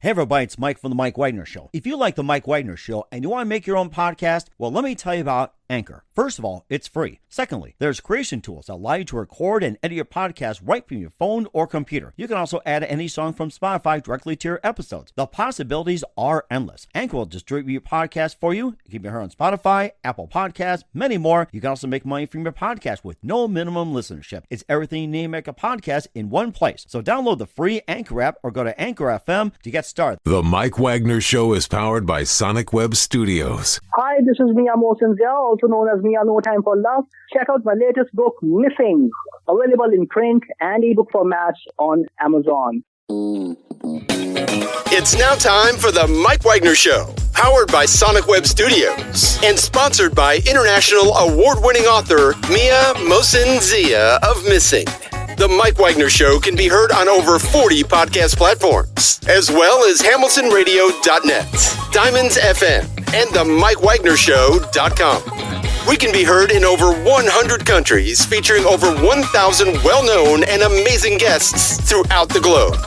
Hey everybody, it's Mike from The Mike Wagner Show. If you like The Mike Wagner Show and you want to make your own podcast, well, let me tell you about Anchor. First of all, it's free. Secondly, there's creation tools that allow you to record and edit your podcast right from your phone or computer. You can also add any song from Spotify directly to your episodes. The possibilities are endless. Anchor will distribute your podcast for you. You can be heard on Spotify, Apple Podcasts, many more. You can also make money from your podcast with no minimum listenership. It's everything you need to make a podcast in one place. So download the free Anchor app or go to Anchor FM to get started. The Mike Wagner Show is powered by Sonic Web Studios. Hi, this is Mia Mosinzia, also known as Mia No Time for Love. Check out my latest book, Missing, available in print and ebook formats on Amazon. It's now time for the Mike Wagner Show, powered by Sonic Web Studios and sponsored by international award-winning author Mia Mosinzia of Missing. The Mike Wagner Show can be heard on over 40 podcast platforms, as well as HamiltonRadio.net, Diamonds FM, and the MikeWagnerShow.com. We can be heard in over 100 countries, featuring over 1,000 well-known and amazing guests throughout the globe.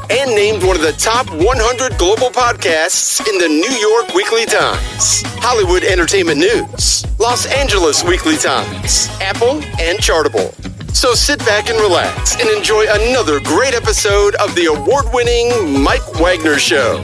And named one of the top 100 global podcasts in the New York Weekly Times, Hollywood Entertainment News, Los Angeles Weekly Times, Apple, and Chartable. So sit back and relax and enjoy another great episode of the award-winning Mike Wagner Show.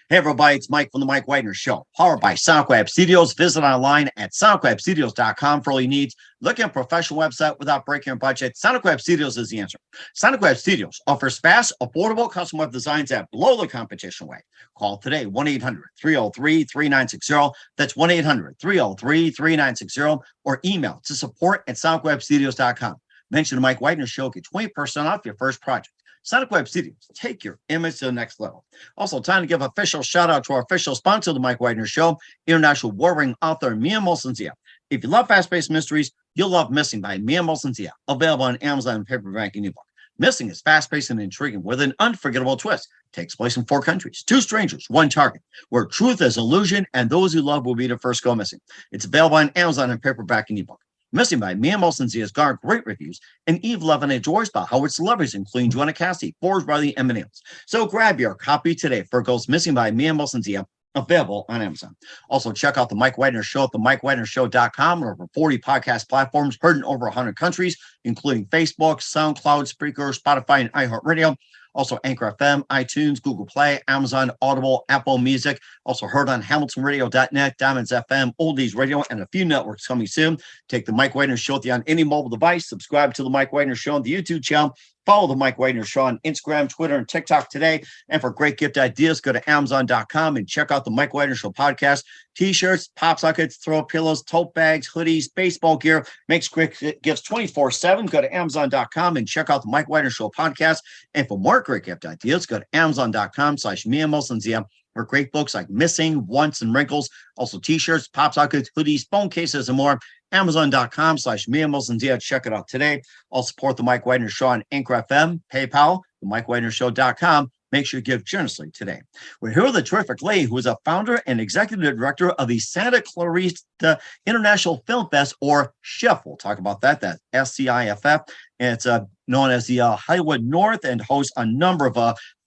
Hey everybody, it's Mike from The Mike Wagner Show, powered by Sonic Web Studios. Visit online at sonicwebstudios.com for all your needs. Looking at a professional website without breaking your budget, Sonic Web Studios is the answer. Sonic Web Studios offers fast, affordable custom web designs that blow the competition away. Call today, 1-800-303-3960. That's 1-800-303-3960. Or email to support@sonicwebstudios.com. Mention the Mike Wagner Show, get 20% off your first project. Sonic Web Studios, take your image to the next level. Also, time to give official shout out to our official sponsor of the Mike Wagner Show, international award-winning author Mia Mosinzia. If you love fast-paced mysteries, you'll love Missing by Mia Mosinzia, available on Amazon and paperback and ebook. Missing is fast-paced and intriguing with an unforgettable twist. Takes place in 4 countries, 2 strangers, 1 target, where truth is illusion and those who love will be the first go missing. It's available on Amazon and paperback and ebook. Missing by Mia Mosinzia has garnered great reviews, and Eve Levin enjoys about how its celebrities, including Joanna Cassidy, Forged by the M&Ms. So grab your copy today for Ghost Missing by Mia Mosinzia, available on Amazon. Also, check out the Mike Wagner Show at themikewagnershow.com, or over 40 podcast platforms, heard in over 100 countries, including Facebook, SoundCloud, Spreaker, Spotify, and iHeartRadio. Also, Anchor FM, iTunes, Google Play, Amazon, Audible, Apple Music. Also heard on HamiltonRadio.net, Diamonds FM, Oldies Radio, and a few networks coming soon. Take the Mike Wagner Show on any mobile device. Subscribe to the Mike Wagner Show on the YouTube channel. Follow the Mike Wagner Show on Instagram, Twitter, and TikTok today. And for great gift ideas, go to Amazon.com and check out the Mike Wagner Show podcast. T-shirts, pop sockets, throw pillows, tote bags, hoodies, baseball gear. Makes great gifts 24/7. Go to Amazon.com and check out the Mike Wagner Show podcast. And for more great gift ideas, go to Amazon.com/Mia Mosinzia for great books like Missing, Once, and Wrinkles. Also T-shirts, pop sockets, hoodies, phone cases, and more. Amazon.com/Mia Mosinzia. Check it out today. I'll support the Mike Wagner Show on Anchor FM, PayPal, themikewagnershow.com. Make sure you give generously today. We're here with a terrific lady who is a founder and executive director of the Santa Clarita International Film Fest, or SCIFF. We'll talk about that. That's SCIFF. And it's known as the Hollywood North, and hosts a number of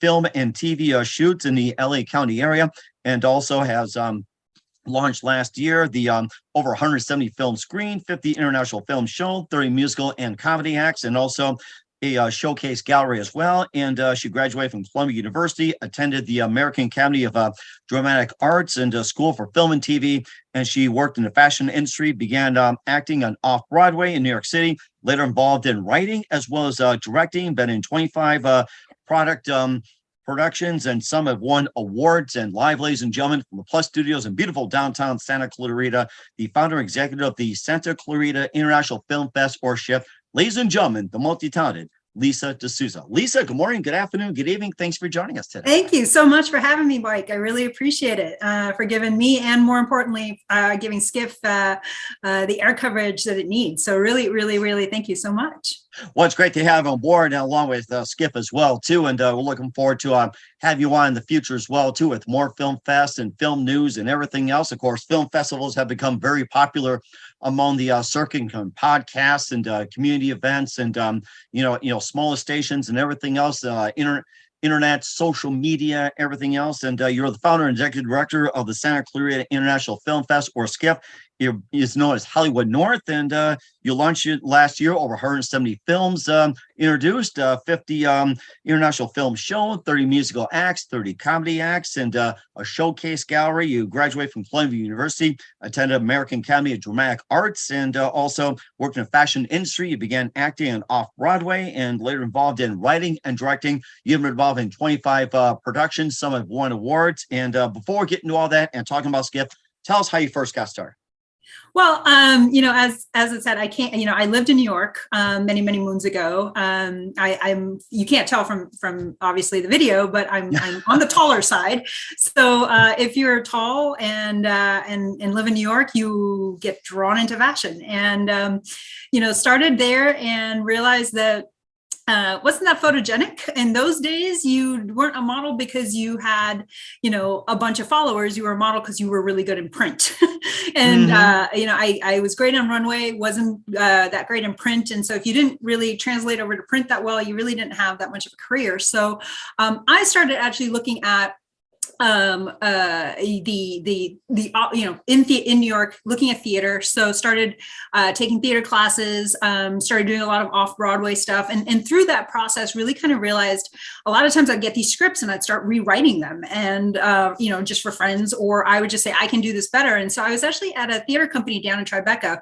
film and TV shoots in the LA County area, and also has launched last year the over 170 film screen, 50 international film show, 30 musical and comedy acts, and also a showcase gallery as well. And she graduated from Columbia University, attended the American Academy of Dramatic Arts and School for Film and TV. And she worked in the fashion industry, began acting on Off-Broadway in New York City, later involved in writing as well as directing, been in 25 product productions, and some have won awards. And live, ladies and gentlemen, from the Plus Studios in beautiful downtown Santa Clarita, the founder and executive of the Santa Clarita International Film Fest, or SCIFF, ladies and gentlemen, the multi-talented Lisa DeSouza. Lisa, good morning, good afternoon, good evening. Thanks for joining us today. Thank you so much for having me, Mike. I really appreciate it, for giving me, and more importantly, giving SCIFF the air coverage that it needs. So really, really, really thank you so much. Well, it's great to have on board, and along with SCIFF as well, too. And we're looking forward to have you on in the future as well, too, with more film fest and film news and everything else. Of course, film festivals have become very popular among the circuit and podcasts and community events and smaller stations and everything else. Internet, social media, everything else. And you're the founder and executive director of the Santa Clarita International Film Fest, or SCIFF. It's known as Hollywood North, and you launched it last year. Over 170 films introduced, 50 international film show, 30 musical acts, 30 comedy acts, and a showcase gallery. You graduated from Columbia University, attended American Academy of Dramatic Arts, and also worked in the fashion industry. You began acting on Off-Broadway and later involved in writing and directing. You've been involved in 25 productions. Some have won awards. And before we get into all that and talking about SCIFF, tell us how you first got started. Well, as it said, I can't, I lived in New York many moons ago. I'm you can't tell from obviously the video, but I'm on the taller side. So if you're tall and live in New York, you get drawn into fashion, and started there and realized that wasn't that photogenic. In those days, you weren't a model because you had, a bunch of followers. You were a model because you were really good in print. And, I was great on runway, wasn't that great in print. And so if you didn't really translate over to print that well, you really didn't have that much of a career. So I started actually looking at in New York, looking at theater. So started taking theater classes, started doing a lot of off-Broadway stuff. And through that process, really kind of realized a lot of times I'd get these scripts and I'd start rewriting them and, just for friends, or I would just say, I can do this better. And so I was actually at a theater company down in Tribeca.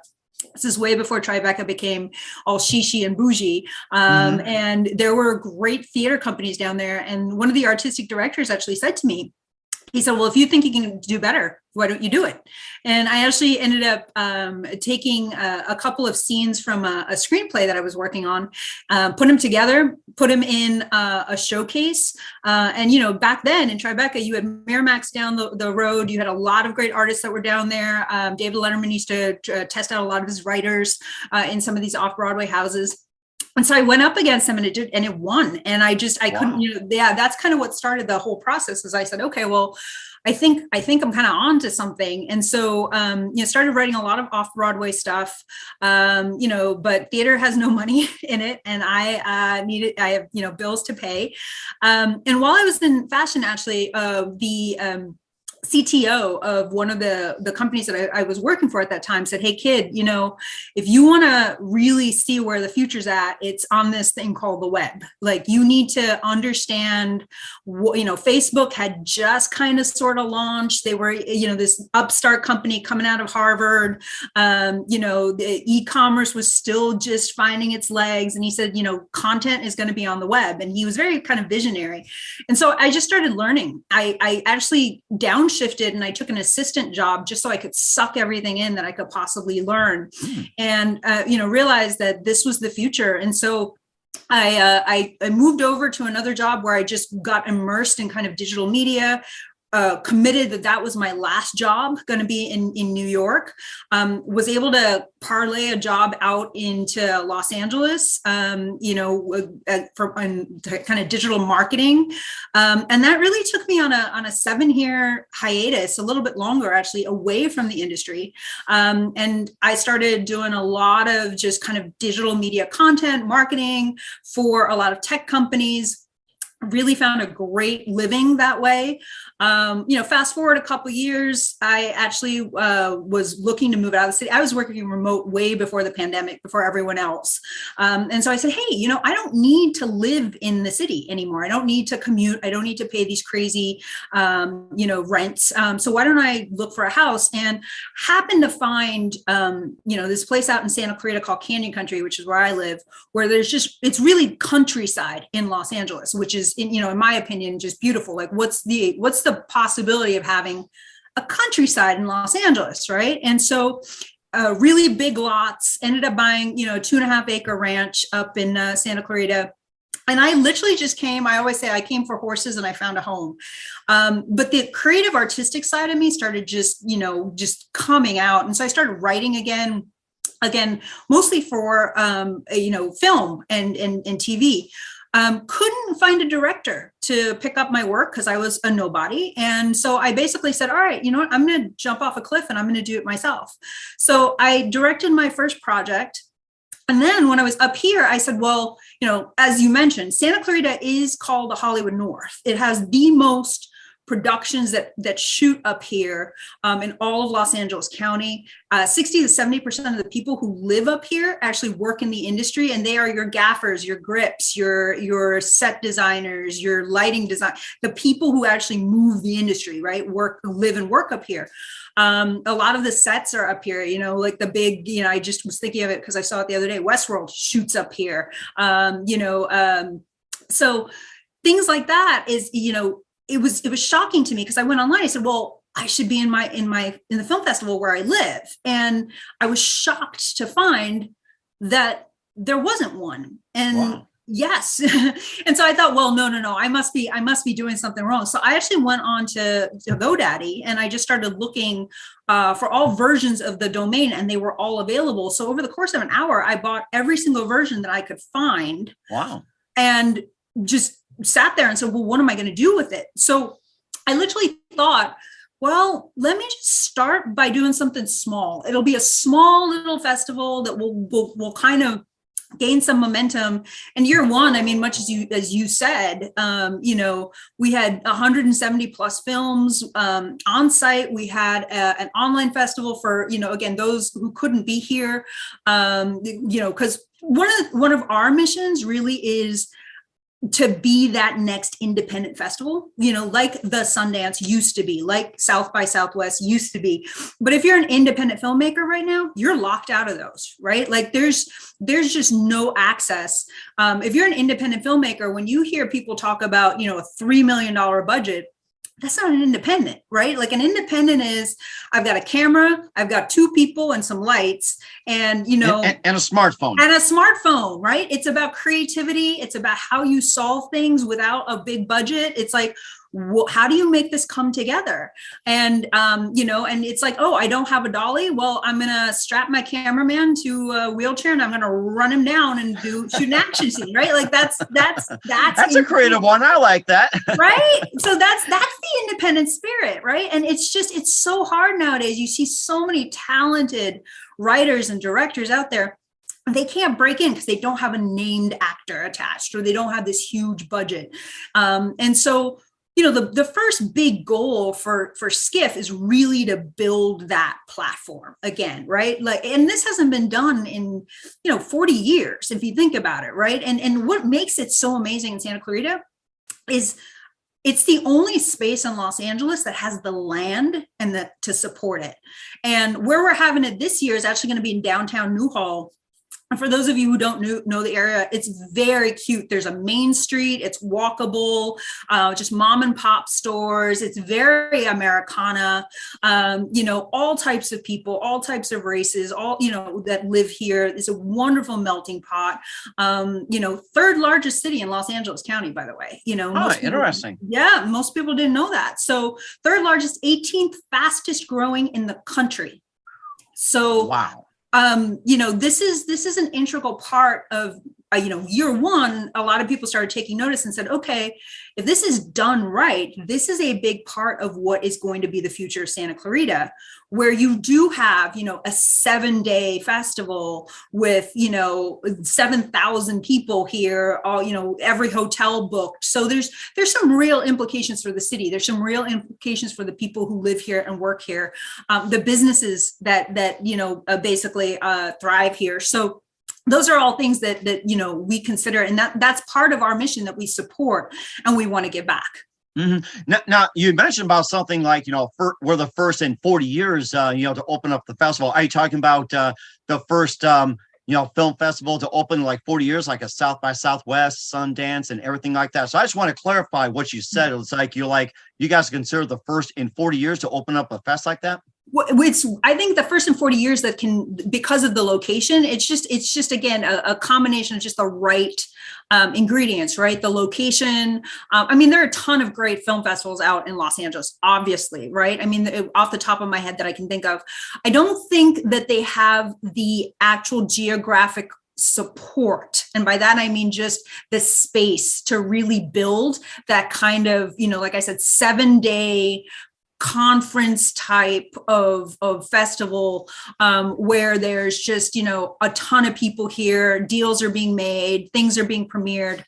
This is way before Tribeca became all shishi and bougie. And there were great theater companies down there. And one of the artistic directors actually said to me, he said, well, if you think you can do better, why don't you do it? And I actually ended up taking a couple of scenes from a screenplay that I was working on, put them together, put them in a showcase. And, back then in Tribeca, you had Miramax down the road. You had a lot of great artists that were down there. David Letterman used to test out a lot of his writers in some of these off-Broadway houses. And so I went up against him and it won. And I couldn't, that's kind of what started the whole process. Is I said, okay, well, I think I'm kind of on to something. And so, started writing a lot of off-Broadway stuff, but theater has no money in it. And I have, bills to pay. And while I was in fashion, actually, the CTO of one of the companies that I was working for at that time said, hey, kid, if you want to really see where the future's at, it's on this thing called the web. Like, you need to understand, Facebook had just kind of sort of launched. They were, this upstart company coming out of Harvard. The e-commerce was still just finding its legs. And he said, content is going to be on the web. And he was very kind of visionary. And so I just started learning. I actually downshifted and I took an assistant job just so I could suck everything in that I could possibly learn, and realized that this was the future. And so I moved over to another job where I just got immersed in kind of digital media, committed that was my last job going to be in New York, was able to parlay a job out into Los Angeles, for kind of digital marketing. And that really took me on a 7-year hiatus, a little bit longer, actually, away from the industry. And I started doing a lot of just kind of digital media content marketing for a lot of tech companies. Really found a great living that way. Fast forward a couple of years, I actually was looking to move out of the city. I was working remote way before the pandemic, before everyone else. And so I said, hey, I don't need to live in the city anymore. I don't need to commute. I don't need to pay these crazy, rents. So why don't I look for a house? And happened to find, this place out in Santa Clarita called Canyon Country, which is where I live, where it's really countryside in Los Angeles, which is, in my opinion, just beautiful. Like, what's the possibility of having a countryside in Los Angeles, right? And so really big lots, ended up buying, a 2.5-acre ranch up in Santa Clarita. And I literally just came, I always say I came for horses and I found a home. But the creative artistic side of me started just coming out. And so I started writing again. again, mostly for, film and TV. Couldn't find a director to pick up my work because I was a nobody. And so I basically said, all right, you know what, I'm going to jump off a cliff and I'm going to do it myself. So I directed my first project. And then when I was up here, I said, well, as you mentioned, Santa Clarita is called the Hollywood North. It has the most productions that shoot up here in all of Los Angeles County. 60 to 70% of the people who live up here actually work in the industry, and they are your gaffers, your grips, your set designers, your lighting design, the people who actually move the industry, right? Live and work up here. A lot of the sets are up here, like the big, I just was thinking of it because I saw it the other day, Westworld shoots up here. So things like that is, it was shocking to me because I went online. I said, well, I should be in the film festival where I live. And I was shocked to find that there wasn't one. And wow. Yes. And so I thought, well, no, I must be doing something wrong. So I actually went on to GoDaddy and I just started looking for all versions of the domain, and they were all available. So over the course of an hour, I bought every single version that I could find. Wow. And just sat there and said, well, what am I going to do with it? So I literally thought, well, let me just start by doing something small. It'll be a small little festival that will kind of gain some momentum. And year one, I mean, much as you said, we had 170 plus films on site. We had an online festival for, again, those who couldn't be here, because one of our missions really is to be that next independent festival, like the Sundance used to be, like South by Southwest used to be. But if you're an independent filmmaker right now, you're locked out of those, right? Like there's just no access. If you're an independent filmmaker, when you hear people talk about, a $3 million budget, that's not an independent, right? Like an independent is, I've got a camera, I've got two people and some lights and, and a smartphone. And a smartphone, right? It's about creativity. It's about how you solve things without a big budget. It's like, how do you make this come together? And, and it's like, oh, I don't have a dolly. Well, I'm going to strap my cameraman to a wheelchair and I'm going to run him down and shoot an action scene, right? Like that's a creative one. I like that. Right. So that's the independent spirit, right? And it's so hard nowadays. You see so many talented writers and directors out there. They can't break in because they don't have a named actor attached or they don't have this huge budget. And so, the first big goal for SCIFF is really to build that platform again, right? Like, and this hasn't been done in, 40 years, if you think about it, right? And what makes it so amazing in Santa Clarita is it's the only space in Los Angeles that has the land and to support it. And where we're having it this year is actually going to be in downtown Newhall. And for those of you who don't know the area, it's very cute. There's a main street, it's walkable, just mom and pop stores. It's very Americana, all types of people, all types of races, all, that live here. It's a wonderful melting pot. Third largest city in Los Angeles County, by the way, interesting. Most people didn't know that. So third largest, 18th fastest growing in the country. So, wow. This is an integral part of, year one. A lot of people started taking notice and said, okay, if this is done right, this is a big part of what is going to be the future of Santa Clarita, where you do have, a 7-day festival with, 7,000 people here, all, every hotel booked. So there's some real implications for the city. There's some real implications for the people who live here and work here, the businesses that basically thrive here. So those are all things that we consider, and that's part of our mission that we support and we want to give back. Mm-hmm. Now, you mentioned about something like, we're the first in 40 years, to open up the festival. Are you talking about the first, film festival to open like 40 years, like a South by Southwest, Sundance, and everything like that? So I just want to clarify what you said. It's like you guys consider the first in 40 years to open up a fest like that? It's, I think the first in 40 years that can, because of the location, it's just again, a combination of just the right ingredients, right? The location. I mean, there are a ton of great film festivals out in Los Angeles, obviously, right? I mean, off the top of my head that I can think of, I don't think that they have the actual geographic support. And by that, I mean just the space to really build that kind of, like I said, 7-day conference type of festival, where there's just, a ton of people here, deals are being made, things are being premiered.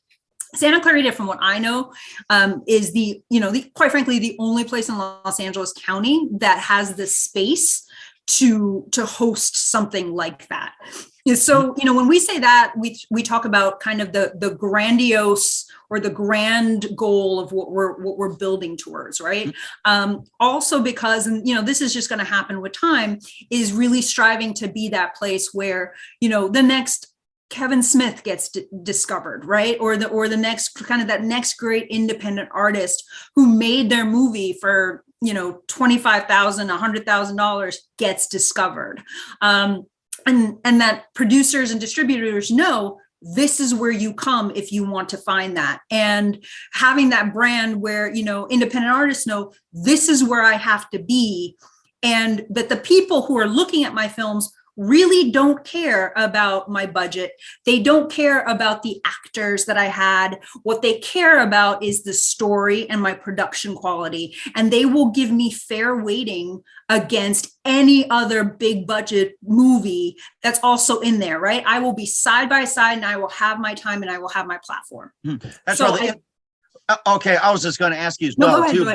Santa Clarita, from what I know, is quite frankly, the only place in Los Angeles County that has the space to host something like that. So, when we say that, we talk about kind of the grandiose or the grand goal of what we're building towards, right? Also because, and this is just going to happen with time, is really striving to be that place where, the next Kevin Smith gets discovered, right? Or the next kind of that next great independent artist who made their movie for, $25,000, $100,000 gets discovered. And that producers and distributors know this is where you come if you want to find that. And having that brand where, independent artists know this is where I have to be. And that the people who are looking at my films really don't care about my budget. They don't care about the actors that I had. What they care about is the story and my production quality. And they will give me fair weighting against any other big budget movie that's also in there, right? I will be side by side and I will have my time and I will have my platform. That's so really okay. I was just going to ask you as well, too,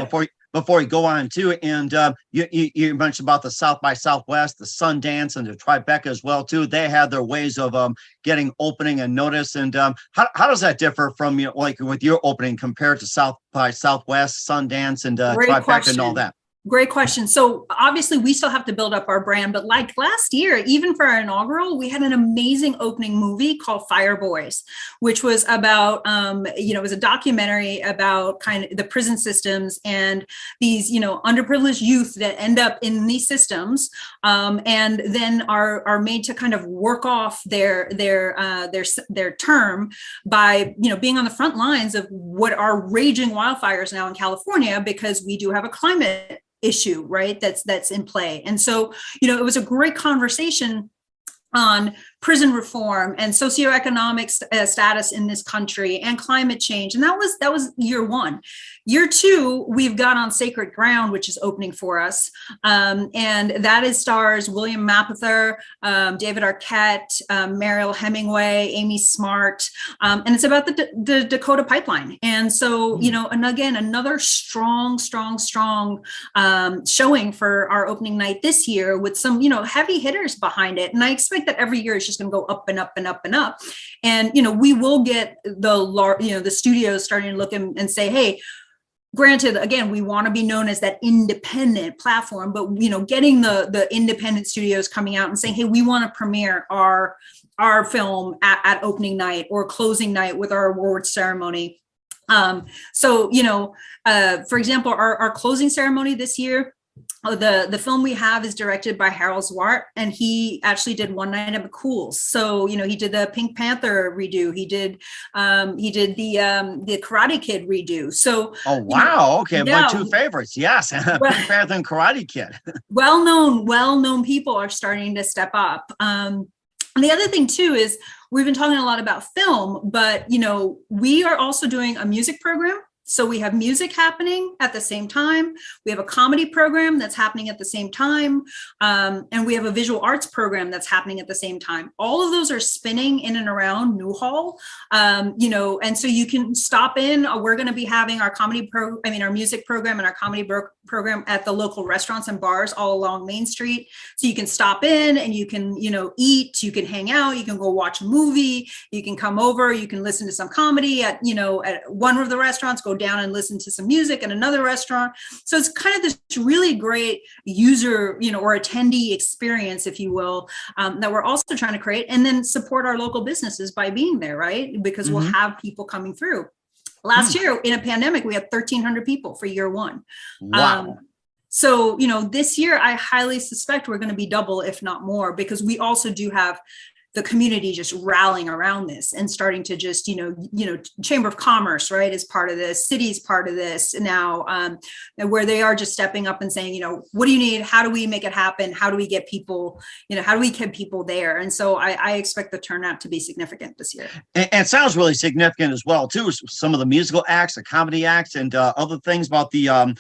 before you go on too, and you mentioned about the South by Southwest, the Sundance, and the Tribeca as well too. They have their ways of getting opening and notice. And how does that differ from like with your opening compared to South by Southwest, Sundance, and Tribeca and all that? Great question. So obviously we still have to build up our brand, but like last year, even for our inaugural, we had an amazing opening movie called Fire Boys, which was about, it was a documentary about kind of the prison systems and these, underprivileged youth that end up in these systems, and then are made to kind of work off their term by, being on the front lines of what are raging wildfires now in California, because we do have a climate issue, right? That's in play. And so, it was a great conversation on prison reform and socioeconomic status in this country and climate change. And that was year one. Year two, we've got On Sacred Ground, which is opening for us. And that stars William Mapother, David Arquette, Mariel Hemingway, Amy Smart. And it's about the Dakota Pipeline. And so, and again, another strong showing for our opening night this year with some, heavy hitters behind it. And I expect that every year it's just going to go up and up and up and up. And, we will get the studios starting to look and say, hey, granted, again, we want to be known as that independent platform, but, getting the independent studios coming out and saying, hey, we want to premiere our film at opening night or closing night with our awards ceremony. So, for example, our closing ceremony this year, the film we have is directed by Harold Zwart, and he actually did One Night at McCool's. So, he did the Pink Panther redo. He did the Karate Kid redo. So, oh wow, okay, my two favorites, yes, Pink Panther and Karate Kid. well-known people are starting to step up. And the other thing too is we've been talking a lot about film, but we are also doing a music program. So we have music happening at the same time. We have a comedy program that's happening at the same time. And we have a visual arts program that's happening at the same time. All of those are spinning in and around Newhall. And so you can stop in. We're going to be having our our music program and our comedy program at the local restaurants and bars all along Main Street. So you can stop in and you can, eat, you can hang out, you can go watch a movie, you can come over, you can listen to some comedy at one of the restaurants, go down and listen to some music at another restaurant. So it's kind of this really great user, or attendee experience, if you will, that we're also trying to create, and then support our local businesses by being there, right? Because we'll have people coming through. Last year in a pandemic, we had 1,300 people for year one. Wow. So, this year, I highly suspect we're going to be double, if not more, because we also do have the community just rallying around this and starting to just, Chamber of Commerce, right, is part of this, city's part of this now, where they are just stepping up and saying, what do you need? How do we make it happen? How do we get people, how do we get people there? And so I expect the turnout to be significant this year. And it sounds really significant as well, too. Some of the musical acts, the comedy acts, and other things about the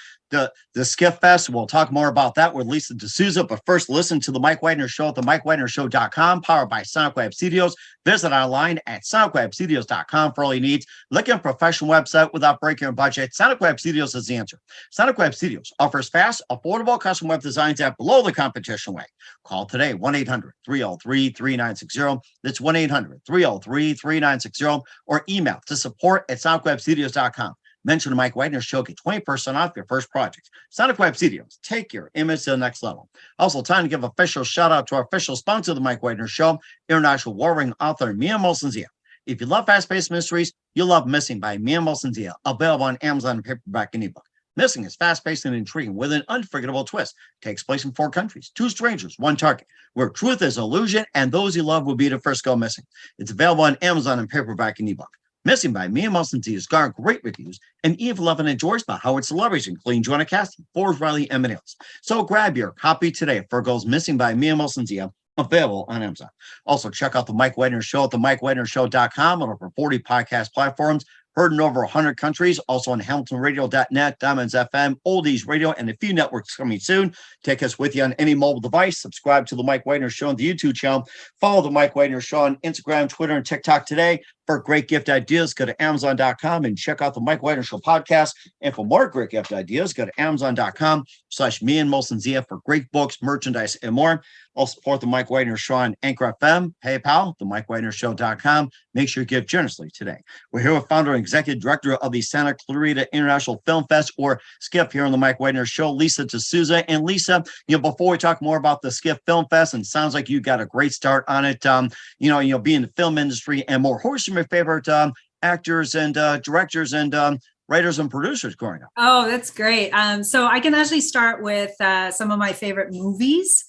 SCIFF Fest. We'll talk more about that with Lisa DeSouza. But first, listen to the Mike Widener Show at the MikeWidenerShow.com, powered by Sonic Web Studios. Visit online at SonicWebStudios.com for all your needs. Look at a professional website without breaking your budget. Sonic Web Studios is the answer. Sonic Web Studios offers fast, affordable custom web designs at below the competition rate. Call today, 1-800-303-3960. That's 1-800-303-3960. Or email to support@SonicWebStudios.com. Mention the Mike Widener Show, get 20% off your first project. Sonic Web Studios, take your image to the next level. Also, time to give official shout out to our official sponsor of the Mike Widener Show, international war-ring author Mia Molson-Zia. If you love fast-paced mysteries, you'll love Missing by Mia Molson-Zia, available on Amazon and paperback and ebook. Missing is fast-paced and intriguing with an unforgettable twist. Takes place in 4 countries, 2 strangers, 1 target, where truth is illusion and those you love will be the first go missing. It's available on Amazon and paperback and ebook. Missing by Mia Molson-Zia has garnered great reviews, and Eve Levin enjoys by Howard celebrities, including Joanna Casting, Forbes Riley, and others. So grab your copy today for Girls Missing by Mia Molson-Zia, available on Amazon. Also, check out the Mike Widener Show at the MikeWidenerShow.com on over 40 podcast platforms. Heard in over 100 countries, also on HamiltonRadio.net, Diamonds FM, Oldies Radio, and a few networks coming soon. Take us with you on any mobile device. Subscribe to the Mike Widener Show on the YouTube channel. Follow the Mike Widener Show on Instagram, Twitter, and TikTok today. For great gift ideas, go to Amazon.com and check out the Mike Widener Show podcast. And for more great gift ideas, go to Amazon.com/me and Molson-Zia for great books, merchandise, and more. Also support the Mike Widener Show on Anchor FM, PayPal, the MikeWidenerShow.com. Make sure you give generously today. We're here with founder and executive director of the Santa Clarita International Film Fest, or SCIFF, here on the Mike Widener Show, Lisa DeSouza. And Lisa, before we talk more about the SCIFF Film Fest, and it sounds like you got a great start on it, be in the film industry and more. Who are some of your favorite actors and directors and writers and producers growing up? Oh, that's great. So I can actually start with some of my favorite movies.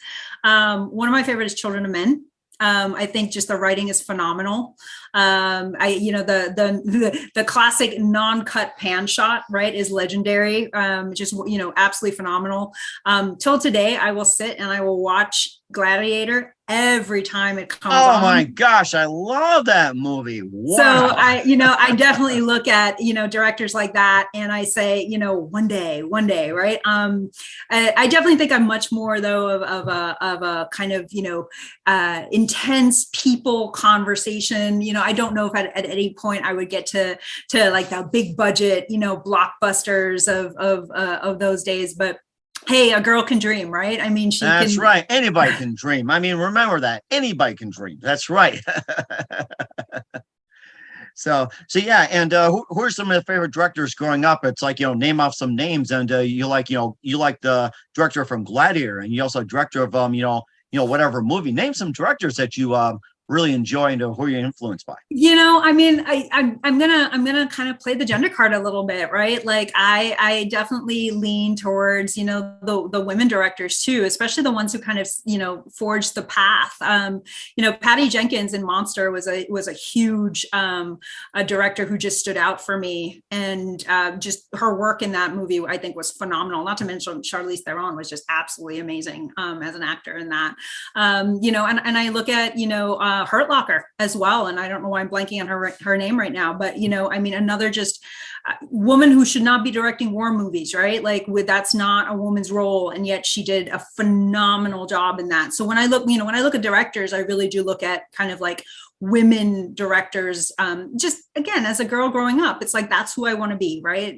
One of my favorite is Children of Men. I think just the writing is phenomenal. The classic non-cut pan shot, right, is legendary. Absolutely phenomenal. Till today, I will sit and I will watch Gladiator every time it comes on. Oh my gosh, I love that movie. Wow. So I definitely look at, directors like that and I say, one day, right? I definitely think I'm much more though of a kind of, intense people conversation. I don't know if at any point I would get to like the big budget, blockbusters of those days, but hey, a girl can dream, right? I mean, That's right. Anybody can dream. I mean, remember that. Anybody can dream. That's right. So yeah. And who are some of the favorite directors growing up? It's like, name off some names, and you like the director from Gladiator, and you also director of whatever movie. Name some directors that you really enjoy and who you're influenced by. I'm gonna kind of play the gender card a little bit, right? Like I definitely lean towards the women directors too, especially the ones who kind of forged the path. Patty Jenkins in Monster was a huge a director who just stood out for me, and just her work in that movie I think was phenomenal. Not to mention Charlize Theron was just absolutely amazing as an actor in that. And I look at Hurt Locker as well, and I don't know why I'm blanking on her name right now, but another just woman who should not be directing war movies, right? Like that's not a woman's role, and yet she did a phenomenal job in that. So when I look at directors, I really do look at kind of like women directors. Just again, as a girl growing up, it's like that's who I want to be, right?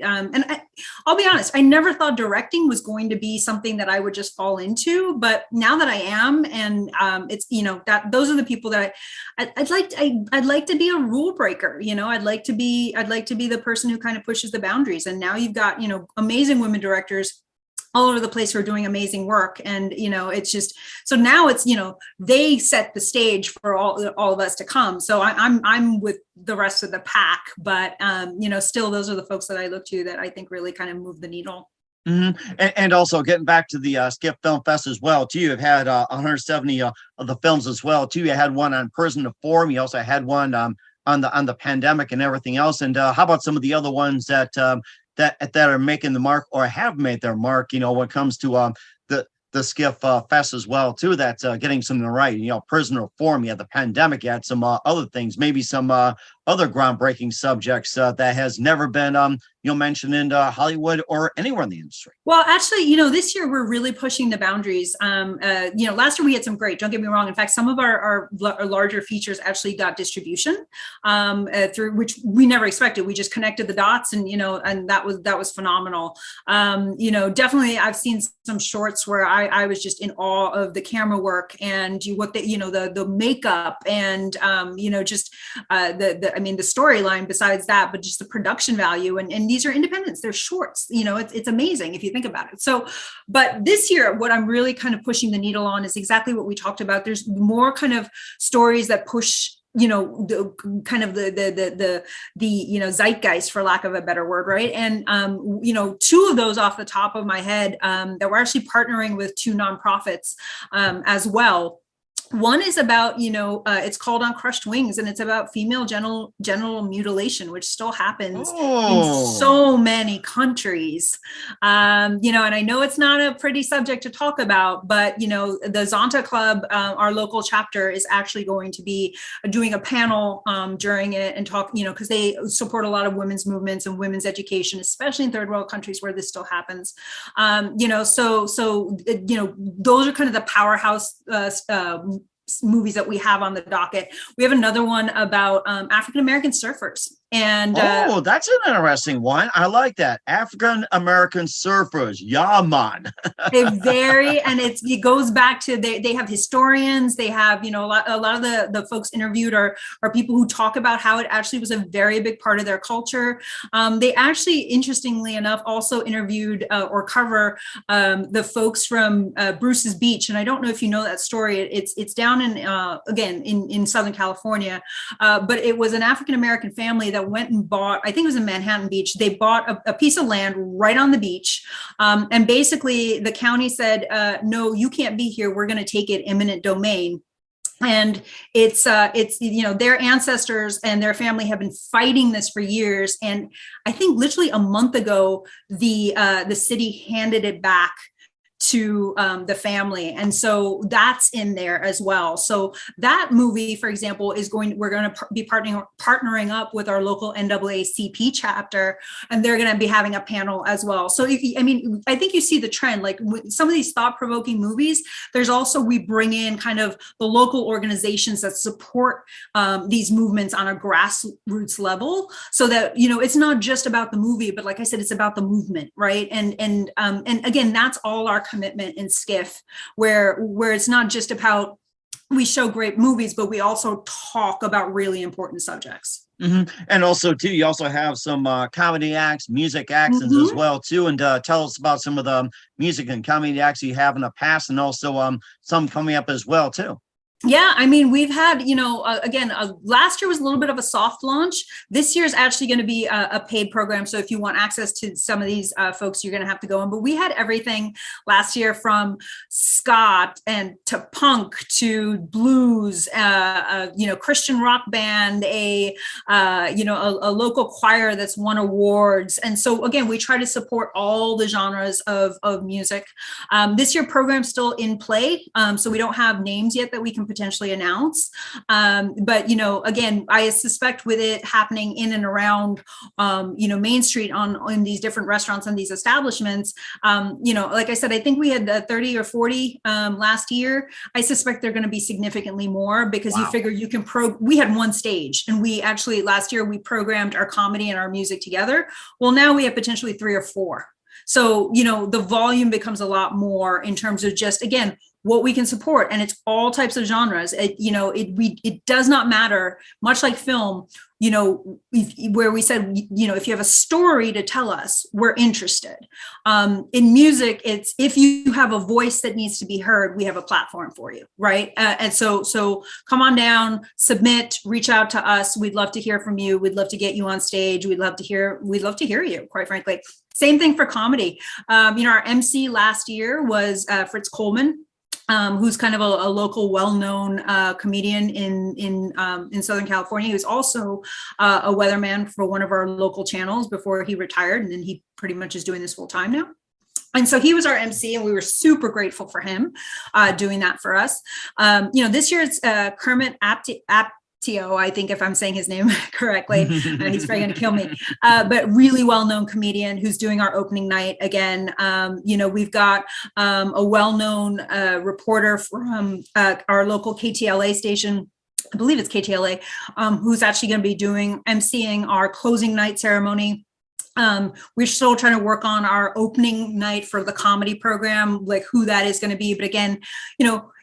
I'll be honest, I never thought directing was going to be something that I would just fall into, but now that I am, and it's that those are the people that I'd like to be a rule breaker. I'd like to be the person who kind of pushes the boundaries. And now you've got amazing women directors all over the place who are doing amazing work. And, it's just, so now it's, they set the stage for all of us to come. So I'm with the rest of the pack, but, still, those are the folks that I look to that I think really kind of move the needle. And also getting back to the SCIFF Film Fest as well, too. You've had 170 of the films as well, too. You had one on prison reform. You also had one on the pandemic and everything else. And how about some of the other ones that are making the mark or have made their mark? When it comes to the SCIFF Fest as well, too. That's getting something right. Prison reform. You had the pandemic. You had some other things, maybe some other groundbreaking subjects that has never been mentioned in Hollywood or anywhere in the industry. Well, actually, this year we're really pushing the boundaries. Last year we had some great, don't get me wrong. In fact, some of our larger features actually got distribution through which we never expected. We just connected the dots and that was phenomenal. Definitely I've seen some shorts where I was just in awe of the camera work and the makeup and, the storyline besides that, but just the production value. And these are independents. They're shorts. It's amazing if you think about it. So, but this year, what I'm really kind of pushing the needle on is exactly what we talked about. There's more kind of stories that push the kind of the zeitgeist, for lack of a better word, right? And two of those off the top of my head that we're actually partnering with two nonprofits as well. One is about, it's called On Crushed Wings, and it's about female genital mutilation, which still happens in so many countries. And I know it's not a pretty subject to talk about, but, the Zonta Club, our local chapter, is actually going to be doing a panel during it and talk, because they support a lot of women's movements and women's education, especially in third world countries where this still happens. So those are kind of the powerhouse movies that we have on the docket. We have another one about African-American surfers. And that's an interesting one. I like that. African-American surfers. Yeah, man. It goes back to they have historians. They have, a lot of the folks interviewed are people who talk about how it actually was a very big part of their culture. They actually, interestingly enough, also interviewed or cover the folks from Bruce's Beach. And I don't know if you know that story. It's down in Southern California, but it was an African-American family that went and bought, I think it was in Manhattan Beach. They bought a piece of land right on the beach. And basically the county said, no, you can't be here. We're going to take it eminent domain. And it's their ancestors and their family have been fighting this for years. And I think literally a month ago, the city handed it back to the family. And so that's in there as well. So that movie, for example, we're going to be partnering up with our local NAACP chapter, and they're going to be having a panel as well. So, I think you see the trend, like with some of these thought-provoking movies, there's also, we bring in kind of the local organizations that support these movements on a grassroots level, so that, it's not just about the movie, but like I said, it's about the movement, right? And again, that's all our commitment in SCIFF, where it's not just about, we show great movies, but we also talk about really important subjects. And also, too, you also have some comedy acts, music acts as well, too. And tell us about some of the music and comedy acts you have in the past, and also some coming up as well, too. Yeah, we've had, last year was a little bit of a soft launch. This year is actually going to be a paid program. So if you want access to some of these folks, you're going to have to go in. But we had everything last year, from ska and to punk to blues, Christian rock band, a local choir that's won awards. And so again, we try to support all the genres of music. This year program's still in play. So we don't have names yet that we can potentially announce. But, again, I suspect with it happening in and around, Main Street in these different restaurants and these establishments, like I said, I think we had 30 or 40 last year. I suspect they're going to be significantly more, because you figure you can we had one stage, and we actually last year we programmed our comedy and our music together. Well, now we have potentially 3 or 4. So, the volume becomes a lot more in terms of just, again, what we can support. And it's all types of genres. It does not matter, much like film, where we said, if you have a story to tell us, we're interested. In music, it's, if you have a voice that needs to be heard, we have a platform for you, right? And so come on down, submit, reach out to us. We'd love to hear from you. We'd love to get you on stage. We'd love to hear you, quite frankly. Same thing for comedy. Our MC last year was Fritz Coleman. Who's kind of a local, well-known comedian in Southern California. He was also a weatherman for one of our local channels before he retired, and then he pretty much is doing this full time now. And so he was our MC, and we were super grateful for him doing that for us. This year it's Kermit Aptio, I think, if I'm saying his name correctly. He's probably going to kill me. But really well-known comedian who's doing our opening night again. We've got a well-known reporter from our local KTLA station. I believe it's KTLA, who's actually going to be emceeing our closing night ceremony. We're still trying to work on our opening night for the comedy program, like who that is going to be. But again,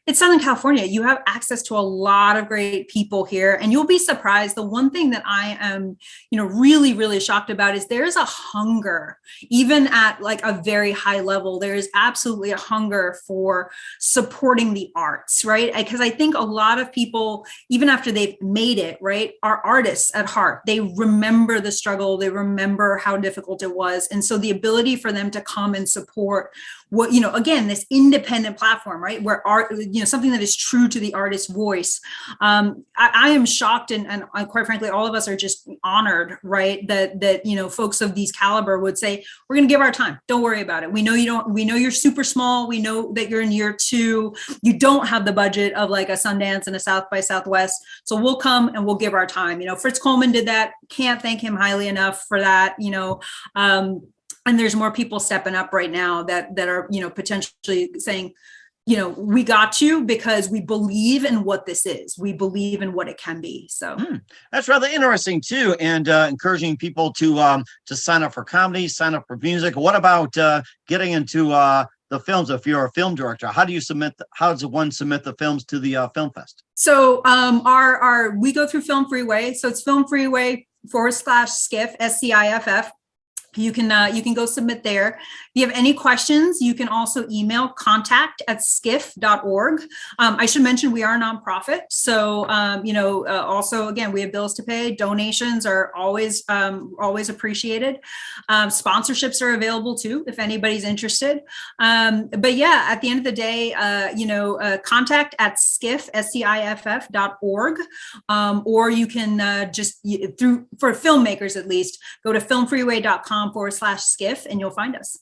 it's Southern California. You have access to a lot of great people here, and you'll be surprised. The one thing that I am, really, really shocked about is there's a hunger, even at like a very high level. There is absolutely a hunger for supporting the arts, right? Because I think a lot of people, even after they've made it, right, are artists at heart. They remember the struggle. They remember how difficult it was. And so the ability for them to come and support what, again, this independent platform, right, where art, something that is true to the artist's voice. I am shocked, and quite frankly, all of us are just honored, right, that folks of these caliber would say, we're going to give our time. Don't worry about it. We know you're super small. We know that you're in year 2. You don't have the budget of like a Sundance and a South by Southwest. So we'll come and we'll give our time. Fritz Coleman did that. Can't thank him highly enough for that. And there's more people stepping up right now that are, potentially saying, we got you because we believe in what this is. We believe in what it can be. So that's rather interesting too, and encouraging people to sign up for comedy, sign up for music. What about getting into the films? If you're a film director, how does one submit the films to the film fest? So we go through Film Freeway. So it's Film Freeway /SCIFF, SCIFF. You can go submit there. If you have any questions, you can also email contact@skiff.org. I should mention we are a nonprofit. So, also, again, we have bills to pay. Donations are always appreciated. Sponsorships are available too, if anybody's interested. But yeah, at the end of the day, contact@skiff, SCIFF.org. Or you can for filmmakers at least, go to filmfreeway.com/SCIFF and you'll find us.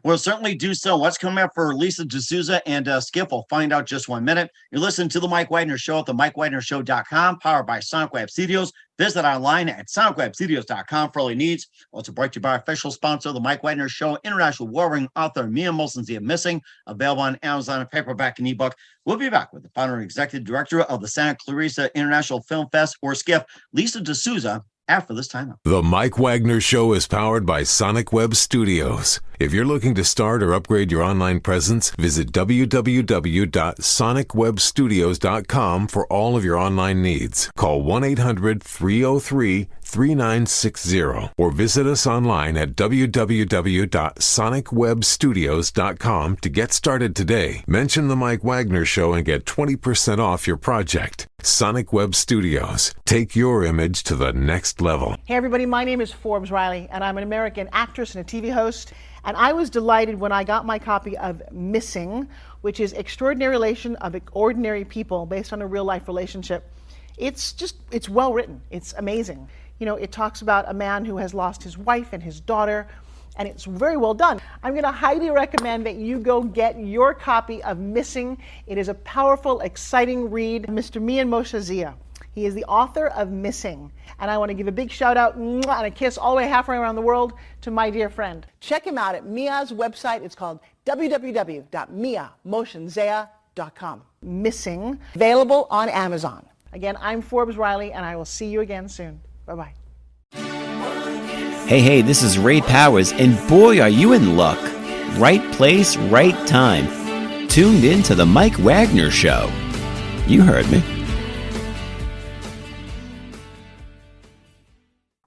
We'll certainly do so. What's coming up for Lisa DeSouza and SCIFF? We'll find out just 1 minute. You're listening to The Mike Wagner Show at the MikeWagnerShow.com, powered by Sonic Web Studios. Visit online at sonicwebstudios.com for all your needs. Also brought to you by our official sponsor, The Mike Wagner Show, international warring author Mia Molson's The Missing, available on Amazon, paperback and ebook. We'll be back with the founder and executive director of the Santa Clarita International Film Fest, or SCIFF, Lisa DeSouza, after this timeout. The Mike Wagner Show is powered by Sonic Web Studios. If you're looking to start or upgrade your online presence, visit www.sonicwebstudios.com for all of your online needs. Call 1-800-303-3960 or visit us online at www.sonicwebstudios.com to get started today. Mention The Mike Wagner Show and get 20% off your project. Sonic Web Studios. Take your image to the next level. Hey everybody, my name is Forbes Riley, and I'm an American actress and a TV host. And I was delighted when I got my copy of Missing, which is Extraordinary Relation of Ordinary People based on a real life relationship. It's well written. It's amazing. It talks about a man who has lost his wife and his daughter, and it's very well done. I'm going to highly recommend that you go get your copy of Missing. It is a powerful, exciting read. Mr. Mian Moshe Zia. He is the author of Missing. And I want to give a big shout out and a kiss all the way halfway around the world to my dear friend. Check him out at Mia's website. It's called www.miamotionzea.com. Missing, available on Amazon. Again, I'm Forbes Riley, and I will see you again soon. Bye-bye. Hey, this is Ray Powers, and boy, are you in luck. Right place, right time. Tuned in to The Mike Wagner Show. You heard me.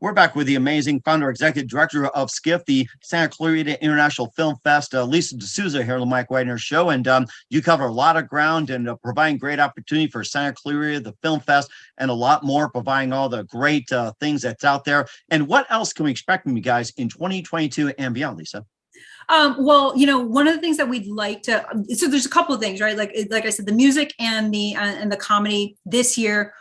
We're back with the amazing founder, executive director of SCIFF, the Santa Clarita International Film Fest, Lisa DeSouza here on the Mike Wagner Show. And you cover a lot of ground and providing great opportunity for Santa Clarita, the Film Fest, and a lot more, providing all the great things that's out there. And what else can we expect from you guys in 2022 and beyond, Lisa? Well, one of the things that we'd like to, so there's a couple of things, right? Like I said, the music and the comedy this year.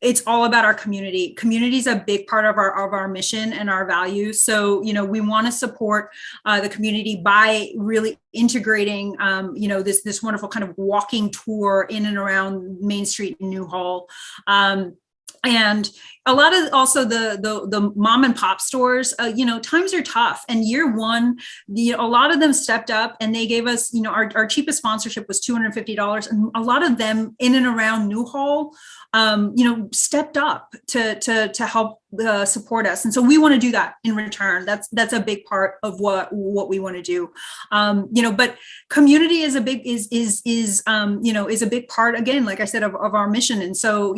It's all about our community. Community is a big part of our mission and our values. So, we want to support the community by really integrating, this wonderful kind of walking tour in and around Main Street in Newhall. And a lot of also the mom and pop stores, times are tough. And year one, a lot of them stepped up and they gave us, our cheapest sponsorship was $250. And a lot of them in and around Newhall, stepped up to help support us. And so we want to do that in return. That's a big part of what we want to do. But community is a big, is a big part, again, like I said, of our mission. And so,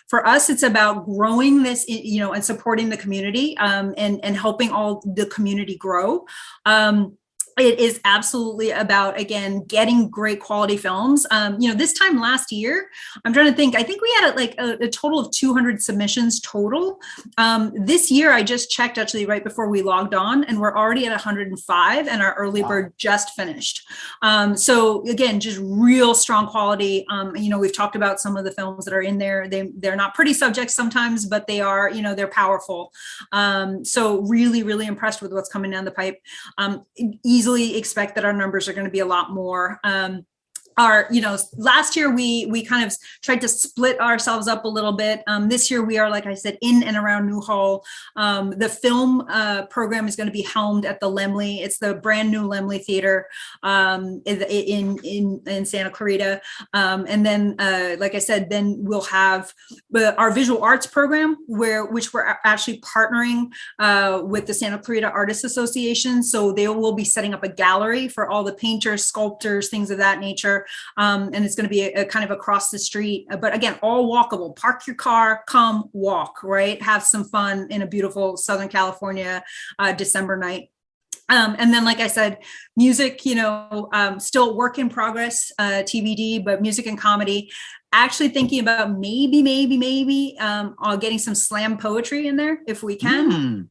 for us, it's about growing this, and supporting the community, and helping all the community grow. It is absolutely about, again, getting great quality films. This time last year, I'm trying to think, I think we had a total of 200 submissions total. This year, I just checked actually right before we logged on, and we're already at 105, and our early bird just finished. So again, just real strong quality. We've talked about some of the films that are in there. They're not pretty subjects sometimes, but they are, they're powerful. So really, really impressed with what's coming down the pipe. Easily expect that our numbers are going to be a lot more. Last year we kind of tried to split ourselves up a little bit. This year we are, like I said, in and around Newhall. The film program is going to be helmed at the Laemmle. It's the brand new Laemmle Theater in Santa Clarita. And then, like I said, then we'll have our visual arts program, which we're actually partnering with the Santa Clarita Artists Association. So they will be setting up a gallery for all the painters, sculptors, things of that nature. And it's going to be a kind of across the street, but again, all walkable. Park your car, come walk, right? Have some fun in a beautiful Southern California December night. And then, like I said, music, still work in progress, TBD, but music and comedy. Actually thinking about maybe getting some slam poetry in there if we can.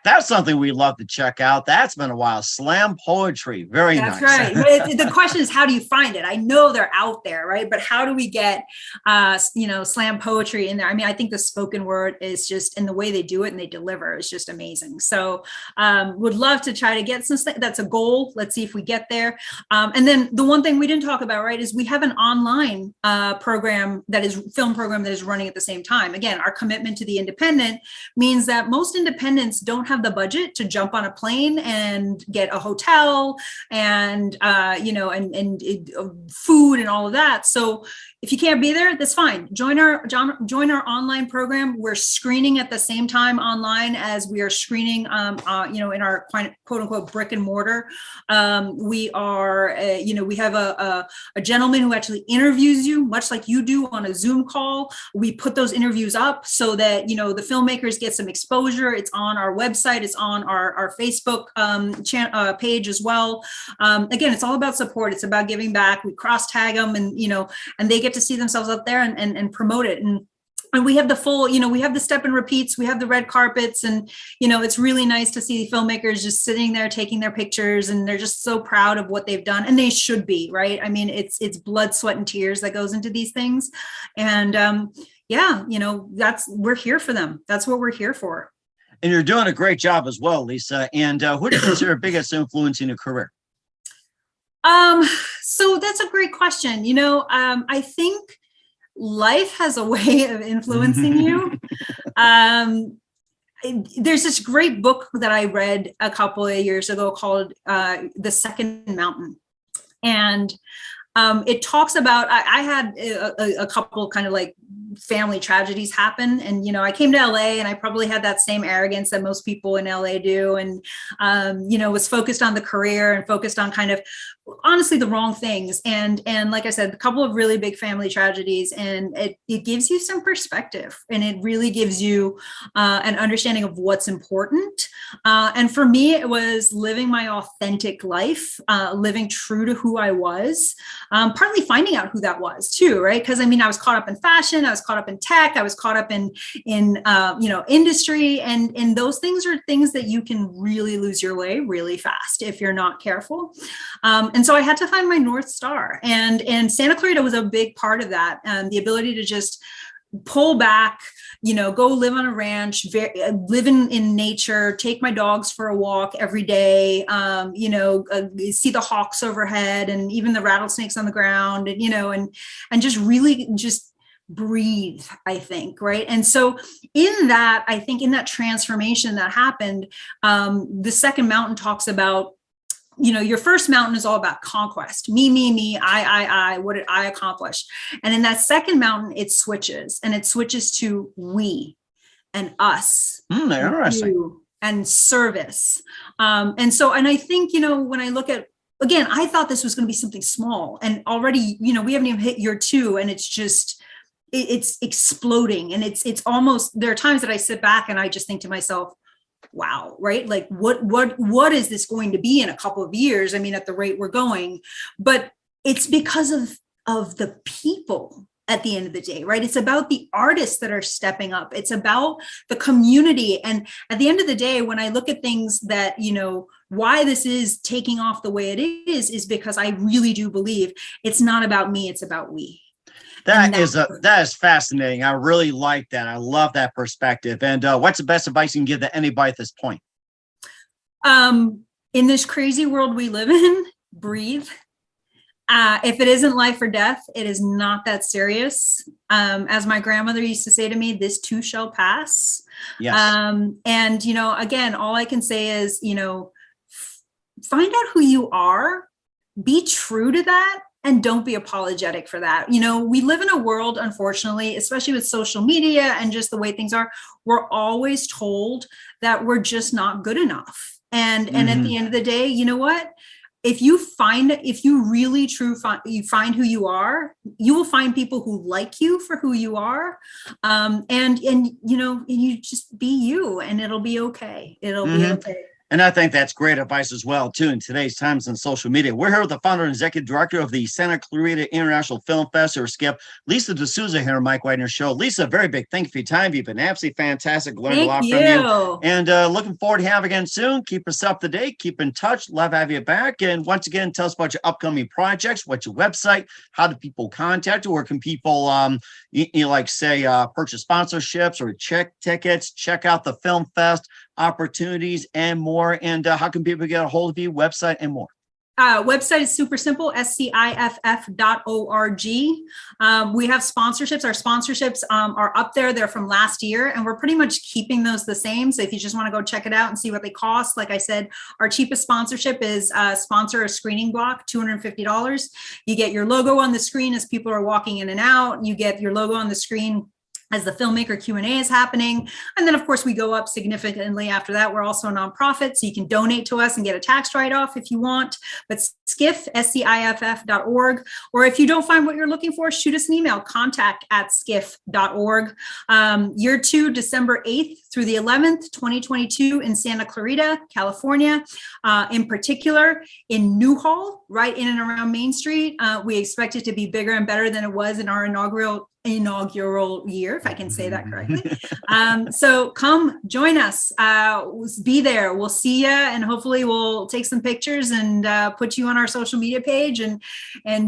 That's something we love to check out. That's been a while. Slam poetry. Very nice. That's right. The question is, how do you find it? I know they're out there, right? But how do we get, slam poetry in there? I mean, I think the spoken word is just, and the way they do it and they deliver is just amazing. So would love to try to get some, that's a goal. Let's see if we get there. And then the one thing we didn't talk about, right, is we have an online film program that is running at the same time. Again, our commitment to the independent means that most independents don't have the budget to jump on a plane and get a hotel and food and all of that. So if you can't be there, that's fine. Join our online program. We're screening at the same time online as we are screening, in our quote unquote brick and mortar. We have a gentleman who actually interviews you, much like you do on a Zoom call. We put those interviews up so that, the filmmakers get some exposure. It's on our website. It's on our Facebook page as well. Again, it's all about support. It's about giving back. We cross tag them and they get to see themselves up there and promote it. And we have the full, we have the step and repeats, we have the red carpets, and, it's really nice to see filmmakers just sitting there taking their pictures, and they're just so proud of what they've done. And they should be, right? I mean, it's blood, sweat, and tears that goes into these things. And we're here for them. That's what we're here for. And you're doing a great job as well, Lisa. And who do you consider biggest influence in your career? So that's a great question. I think life has a way of influencing you. There's this great book that I read a couple of years ago called The Second Mountain. And it talks about, I had a couple kind of like family tragedies happen. And, I came to LA and I probably had that same arrogance that most people in LA do. And, was focused on the career and focused on kind of honestly the wrong things. And like I said, a couple of really big family tragedies, and it gives you some perspective, and it really gives you an understanding of what's important. And for me, it was living my authentic life, living true to who I was, partly finding out who that was too, right? Because I mean, I was caught up in fashion, I was caught up in tech, I was caught up in industry, and those things are things that you can really lose your way really fast if you're not careful. And so I had to find my North Star, and Santa Clarita was a big part of that. The ability to just pull back, go live on a ranch, live in nature, take my dogs for a walk every day, see the hawks overhead and even the rattlesnakes on the ground, and just really just breathe, I think, right? And so in that, I think in that transformation that happened, the second mountain talks about, your first mountain is all about conquest. Me, I, what did I accomplish? And in that second mountain, it switches to we and us. Interesting. And service. And I think, when I look at, again, I thought this was going to be something small, and already, we haven't even hit year 2, and it's just, it's exploding. And it's almost, there are times that I sit back and I just think to myself, wow, right? Like what is this going to be in a couple of years? I mean, at the rate we're going, but it's because of the people at the end of the day, right? It's about the artists that are stepping up. It's about the community. And at the end of the day, when I look at things that, why this is taking off the way it is because I really do believe it's not about me, it's about we. That is fascinating. I really like that. I love that perspective. And what's the best advice you can give to anybody at this point? In this crazy world we live in, breathe. If it isn't life or death, it is not that serious. As my grandmother used to say to me, this too shall pass. Yes. And, again, all I can say is, find out who you are, be true to that, and don't be apologetic for that. We live in a world, unfortunately, especially with social media and just the way things are, we're always told that we're just not good enough. And at the end of the day, you know what? If you really you find who you are, you will find people who like you for who you are. And you just be you, and it'll be okay. It'll be okay. And I think that's great advice as well, too, in today's times in social media. We're here with the founder and executive director of the Santa Clarita International Film Fest, or SCIFF, Lisa DeSouza here on Mike Wagner Show. Lisa, very big thank you for your time. You've been absolutely fantastic. Learned a lot from you. And looking forward to having you again soon. Keep us up to date. Keep in touch. Love to have you back. And once again, tell us about your upcoming projects. What's your website? How do people contact you? Where can people, purchase sponsorships or check tickets, check out the film fest opportunities and more? And how can people get a hold of you, website and more? Website is super simple, SCIFF.org. We have sponsorships. Our sponsorships are up there. They're from last year, and we're pretty much keeping those the same. So if you just want to go check it out and see what they cost, like I said, our cheapest sponsorship is sponsor a screening block, $250. You get your logo on the screen as people are walking in and out. You get your logo on the screen as the filmmaker Q&A is happening. And then, of course, we go up significantly after that. We're also a nonprofit, so you can donate to us and get a tax write-off if you want. But SCIFF, SCIFF.org. Or if you don't find what you're looking for, shoot us an email, contact@skiff.org. Year 2, December 8th through the 11th, 2022 in Santa Clarita, California. In particular, in Newhall, right in and around Main Street. We expect it to be bigger and better than it was in our inaugural year, if I can say that correctly. So come join us, be there. We'll see you, and hopefully we'll take some pictures and put you on our social media page, and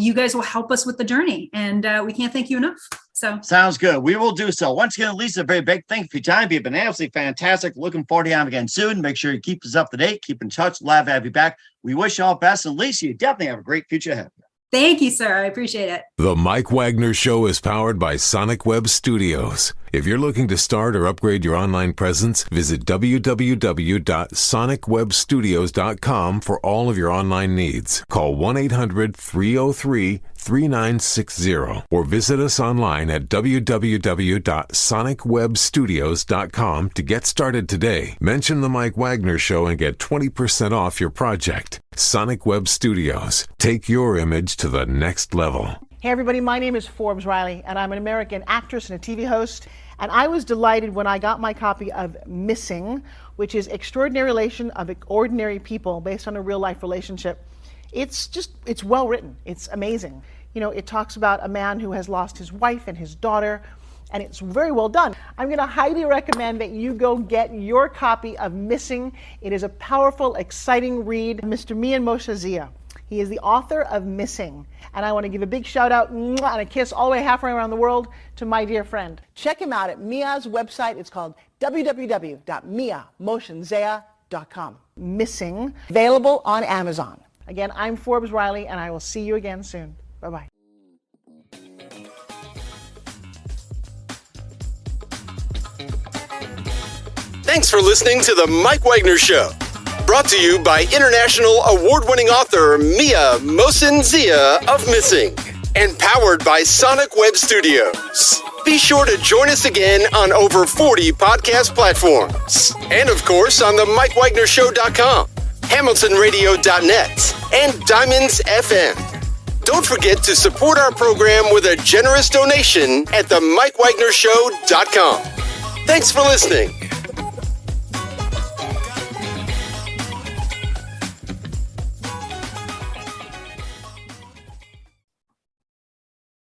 you guys will help us with the journey. And we can't thank you enough. So sounds good. We will do so. Once again, Lisa, very big thank you for your time. You've been absolutely fantastic. Looking forward to having you again soon. Make sure you keep us up to date, keep in touch. Love to have you back. We wish you all best. And Lisa, you definitely have a great future ahead. Thank you, sir. I appreciate it. The Mike Wagner Show is powered by Sonic Web Studios. If you're looking to start or upgrade your online presence, visit www.sonicwebstudios.com for all of your online needs. Call 1-800-303-3960 or visit us online at www.sonicwebstudios.com to get started today. Mention the Mike Wagner Show and get 20% off your project. Sonic Web Studios. Take your image to the next level. Hey everybody, my name is Forbes Riley, and I'm an American actress and a TV host. And I was delighted when I got my copy of Missing, which is Extraordinary Relation of Ordinary People based on a real life relationship. It's well written. It's amazing. You know, it talks about a man who has lost his wife and his daughter, and it's very well done. I'm going to highly recommend that you go get your copy of Missing. It is a powerful, exciting read. Mr. Mian Moshe Zia. He is the author of Missing. And I want to give a big shout out and a kiss all the way halfway around the world to my dear friend. Check him out at Mia's website. It's called www.miamotionzea.com. Missing, available on Amazon. Again, I'm Forbes Riley, and I will see you again soon. Bye-bye. Thanks for listening to The Mike Wagner Show. Brought to you by international award-winning author Mia Mohsen-Zia of Missing, and powered by Sonic Web Studios. Be sure to join us again on over 40 podcast platforms, and of course on the MikeWagnerShow.com, HamiltonRadio.net, and Diamonds FM. Don't forget to support our program with a generous donation at the MikeWagnerShow.com. Thanks for listening.